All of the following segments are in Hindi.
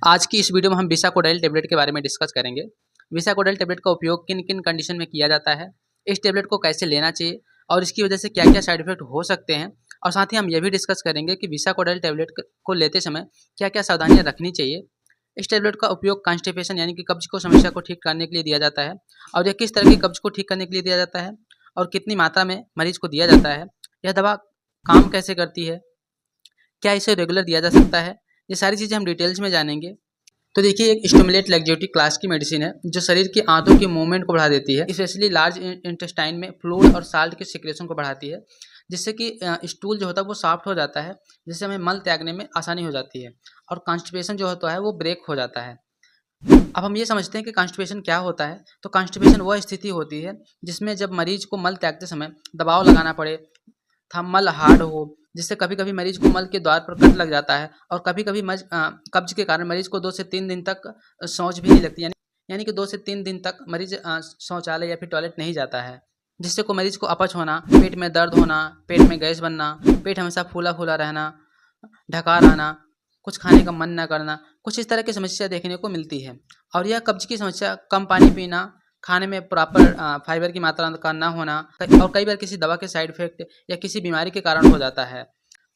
आज की इस वीडियो में हम बिसाकोडाइल टेबलेट के बारे में डिस्कस करेंगे। बिसाकोडाइल टेबलेट का उपयोग किन किन कंडीशन में किया जाता है, इस टेबलेट को कैसे लेना चाहिए और इसकी वजह से क्या क्या साइड इफेक्ट हो सकते हैं। और साथ ही हम यह भी डिस्कस करेंगे कि बिसाकोडाइल टेबलेट को लेते समय क्या क्या सावधानियां रखनी चाहिए। इस टेबलेट का उपयोग कॉन्स्टिपेशन यानी कि कब्ज को समस्या को ठीक करने के लिए दिया जाता है और यह किस तरह की कब्ज को ठीक करने के लिए दिया जाता है और कितनी मात्रा में मरीज को दिया जाता है। यह दवा काम कैसे करती है, क्या इसे रेगुलर दिया जा सकता है, ये सारी चीज़ें हम डिटेल्स में जानेंगे। तो देखिए, एक स्टिमुलेट लैक्सेटिव क्लास की मेडिसिन है जो शरीर की आंतों की मूवमेंट को बढ़ा देती है, स्पेशली लार्ज इंटेस्टाइन में फ्लूइड और साल्ट के सिक्रेशन को बढ़ाती है, जिससे कि स्टूल जो होता है वो सॉफ्ट हो जाता है, जिससे हमें मल त्यागने में आसानी हो जाती है और कॉन्स्टिपेशन जो होता है वो ब्रेक हो जाता है। अब हम ये समझते हैं कि कॉन्स्टिपेशन क्या होता है। तो कॉन्स्टिपेशन वह स्थिति होती है जिसमें जब मरीज को मल त्यागते समय दबाव लगाना पड़े, मल हार्ड हो, जिससे कभी कभी मरीज को मल के द्वार पर कट लग जाता है और कभी कभी कब्ज के कारण मरीज को 2 से 3 दिन तक शौच भी नहीं लगती, यानी कि 2 से 3 दिन तक मरीज शौचालय या फिर टॉयलेट नहीं जाता है, जिससे को मरीज को अपच होना, पेट में दर्द होना, पेट में गैस बनना, पेट हमेशा फूला फूला रहना, ढकार आना, कुछ खाने का मन न करना, कुछ इस तरह की समस्या देखने को मिलती है। और यह कब्ज की समस्या कम पानी पीना, खाने में प्रॉपर फाइबर की मात्रा का ना होना और कई बार किसी दवा के साइड इफेक्ट या किसी बीमारी के कारण हो जाता है।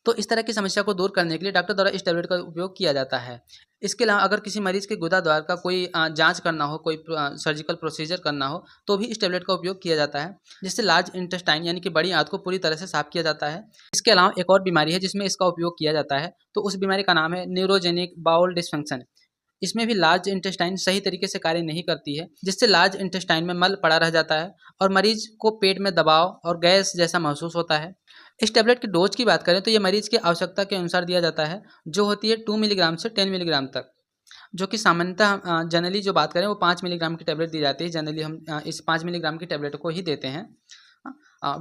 तो इस तरह की समस्या को दूर करने के लिए डॉक्टर द्वारा इस टेबलेट का उपयोग किया जाता है। इसके अलावा अगर किसी मरीज के गुदा द्वार का कोई जांच करना हो, कोई सर्जिकल प्रोसीजर करना हो, तो भी इस टेबलेट का उपयोग किया जाता है, जिससे लार्ज इंटेस्टाइन यानी कि बड़ी आंत को पूरी तरह से साफ किया जाता है। इसके अलावा एक और बीमारी है जिसमें इसका उपयोग किया जाता है, तो उस बीमारी का नाम है न्यूरोजेनिक बाउल डिसफंक्शन। इसमें भी लार्ज इंटेस्टाइन सही तरीके से कार्य नहीं करती है, जिससे लार्ज इंटेस्टाइन में मल पड़ा रह जाता है और मरीज को पेट में दबाव और गैस जैसा महसूस होता है। इस टेबलेट की डोज की बात करें तो ये मरीज की आवश्यकता के अनुसार दिया जाता है, जो होती है 2 मिलीग्राम से 10 मिलीग्राम तक, जो कि सामान्यतः जनरली जो बात करें वो 5 मिलीग्राम की टेबलेट दी जाती है। जनरली हम इस 5 मिलीग्राम की टेबलेट को ही देते हैं।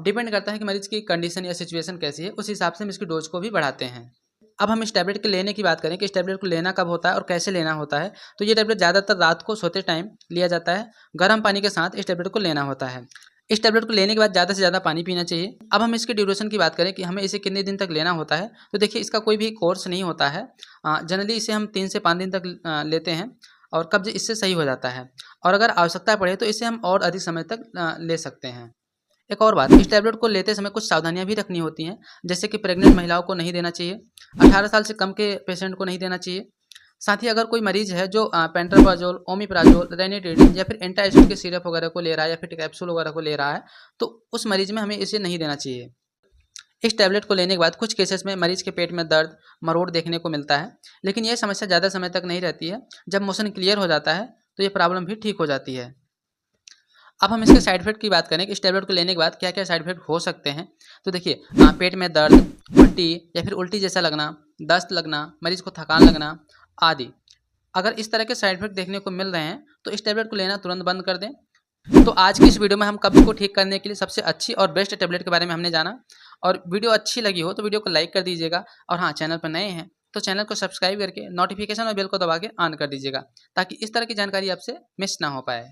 डिपेंड करता है कि मरीज की कंडीशन या सिचुएशन कैसी है, उस हिसाब से हम इसकी डोज को भी बढ़ाते हैं। अब हम इस टैबलेट के लेने की बात करें कि इस टैबलेट को लेना कब होता है और कैसे लेना होता है, तो ये टैबलेट ज़्यादातर रात को सोते टाइम लिया जाता है। गर्म पानी के साथ इस टैबलेट को लेना होता है। इस टैबलेट को लेने के बाद ज़्यादा से ज़्यादा पानी पीना चाहिए। अब हम इसके ड्यूरेशन की बात करें कि हमें इसे कितने दिन तक लेना होता है, तो देखिए इसका कोई भी कोर्स नहीं होता है। जनरली इसे हम 3 से 5 दिन तक लेते हैं और कब्ज इससे सही हो जाता है, और अगर आवश्यकता पड़े तो इसे हम और अधिक समय तक ले सकते हैं। एक और बात, इस टैबलेट को लेते समय कुछ सावधानियां भी रखनी होती हैं, जैसे कि प्रेग्नेंट महिलाओं को नहीं देना चाहिए, 18 साल से कम के पेशेंट को नहीं देना चाहिए। साथ ही अगर कोई मरीज है जो पेंटरप्राजोल, ओमिप्राजोल, रेनिटेडिन या फिर एंटी एसिड के सिरप वगैरह को ले रहा है या फिर कैप्सूल वगैरह को ले रहा है, तो उस मरीज में हमें इसे नहीं देना चाहिए। इस टैबलेट को लेने के बाद कुछ केसेस में मरीज के पेट में दर्द, मरोड़ देखने को मिलता है, लेकिन यह समस्या ज़्यादा समय तक नहीं रहती है। जब मोशन क्लियर हो जाता है तो ये प्रॉब्लम भी ठीक हो जाती है। अब हम इसके साइड इफेक्ट की बात करें कि इस टैबलेट को लेने के बाद क्या क्या साइड इफेक्ट हो सकते हैं, तो देखिए पेट में दर्द, उल्टी या फिर उल्टी जैसा लगना, दस्त लगना, मरीज को थकान लगना आदि। अगर इस तरह के साइड इफेक्ट देखने को मिल रहे हैं तो इस टैबलेट को लेना तुरंत बंद कर दें। तो आज की इस वीडियो में हम कब्ज को ठीक करने के लिए सबसे अच्छी और बेस्ट टैबलेट के बारे में हमने जाना। और वीडियो अच्छी लगी हो तो वीडियो को लाइक कर दीजिएगा, और हाँ, चैनल पर नए हैं तो चैनल को सब्सक्राइब करके नोटिफिकेशन और बेल को दबा के ऑन कर दीजिएगा, ताकि इस तरह की जानकारी आपसे मिस ना हो पाए।